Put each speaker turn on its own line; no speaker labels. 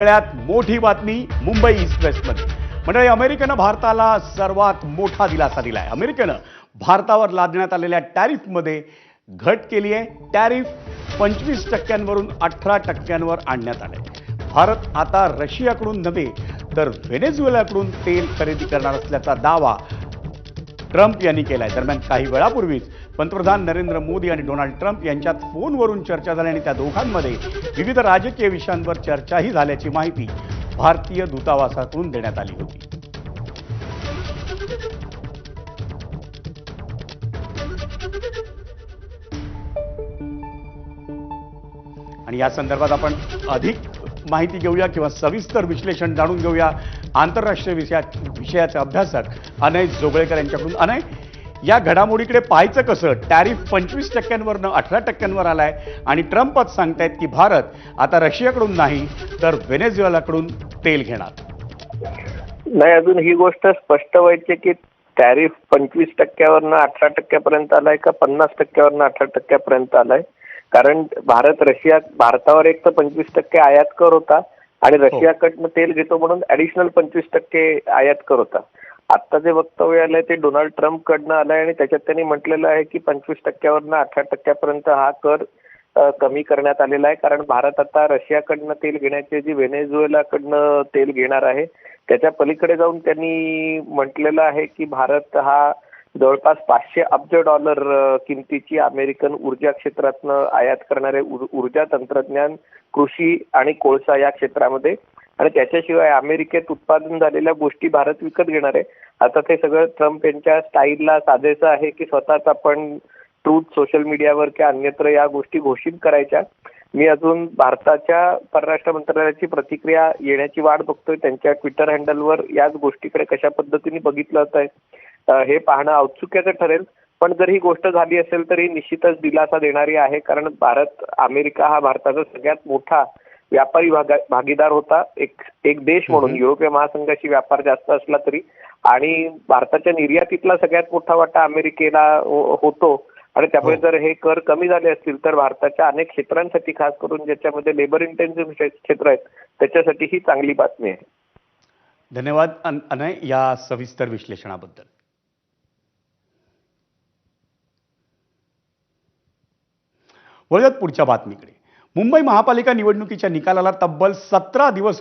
सगळ्यात मोठी बातमी मुंबई ईस्ट वेस्टमध्ये. म्हणजे अमेरिकेनं भारताला सर्वात मोठा दिलासा दिलाय. अमेरिकेनं भारतावर लादण्यात आलेल्या टॅरिफमध्ये घट केली आहे. टॅरिफ 25% वरून 18% आणण्यात आले. भारत आता रशियाकडून नव्हे तर व्हेनेझुएलाकडून तेल खरेदी करणार असल्याचा दावा ट्रम्प यांनी केलाय. दरम्यान काही वेळापूर्वीच पंतप्रधान नरेंद्र मोदी आणि डोनाल्ड ट्रम्प यांच्यात फोनवरून चर्चा झाली आणि त्या दोघांमध्ये विविध राजकीय विषयांवर चर्चाही झाल्याची माहिती भारतीय दूतावासाकडून देण्यात आली होती. आणि या संदर्भात आपण अधिक माहिती घेऊया किंवा सविस्तर विश्लेषण जाणून घेऊया आंतरराष्ट्रीय विषयाचे अभ्यासक अनय जोगळेकर यांच्याकडून. अनय, या घडामोडीकडे पाहायचं कसं? टॅरिफ 25%वरनं 18%वर आलाय आणि ट्रम्पच सांगतायत की भारत आता रशियाकडून नाही तर व्हेनेझुएलाकडून तेल घेणार.
नाही, अजून ही गोष्ट स्पष्ट व्हायची की टॅरिफ 25%वरनं 18%पर्यंत आलाय का 50%वरनं 18%पर्यंत आलाय. कारण भारतावर एक तर 25% आयात कर होता आणि रशियाकडनं तेल घेतो म्हणून ऍडिशनल 25% आयात कर होता. आता जे वक्तव्य आलंय ते डोनाल्ड ट्रम्प कडनं आलंय आणि त्याच्यात त्यांनी म्हटलेलं आहे की 25%वरनं 18%पर्यंत हा कर कमी करण्यात आलेला आहे. कारण भारत आता रशियाकडनं तेल घेण्याची जी व्हेनेझुएलाकडनं तेल घेणार आहे त्याच्या पलीकडे जाऊन त्यांनी म्हटलेलं आहे की भारत हा जवळपास $500 अब्ज किमतीची अमेरिकन ऊर्जा क्षेत्रातनं आयात करणारे ऊर्जा तंत्रज्ञान, कृषी आणि कोळसा या क्षेत्रामध्ये आणि त्याच्याशिवाय अमेरिकेत उत्पादन झालेल्या गोष्टी भारत विकत घेणार आहे. आता ते सगळं ट्रम्प यांच्या स्टाईलला साजेसं आहे की स्वतःच आपण ट्रूथ सोशल मीडियावर किंवा अन्यत्र या गोष्टी घोषित करायच्या. मी अजून भारताच्या परराष्ट्र मंत्रालयाची प्रतिक्रिया येण्याची वाट बघतोय. त्यांच्या ट्विटर हँडलवर याच गोष्टीकडे कशा पद्धतीने बघितलं जात आहे हे पाहणं औत्सुक्याचं ठरेल. पण जर ही गोष्ट झाली असेल तर ही निश्चितच दिलासा देणारी आहे. कारण अमेरिका हा भारताचा सगळ्यात मोठा व्यापारी भागीदार होता. एक देश म्हणून युरोपीय महासंघाशी व्यापार जास्त असला तरी आणि भारताच्या निर्यातीतला सगळ्यात मोठा वाटा अमेरिकेला होतो आणि त्यामुळे जर हे कर कमी झाले असतील तर भारताच्या अनेक क्षेत्रांसाठी, खास करून ज्याच्यामध्ये लेबर इंटेन्सिव्ह क्षेत्र आहेत, त्याच्यासाठी ही चांगली बातमी आहे.
धन्यवाद अनय या सविस्तर विश्लेषणाबद्दल. वळूयात पुढच्या बातमीकडे. मुंबई महापालिका निवडणुकीच्या निकालाला तब्बल 17 दिवस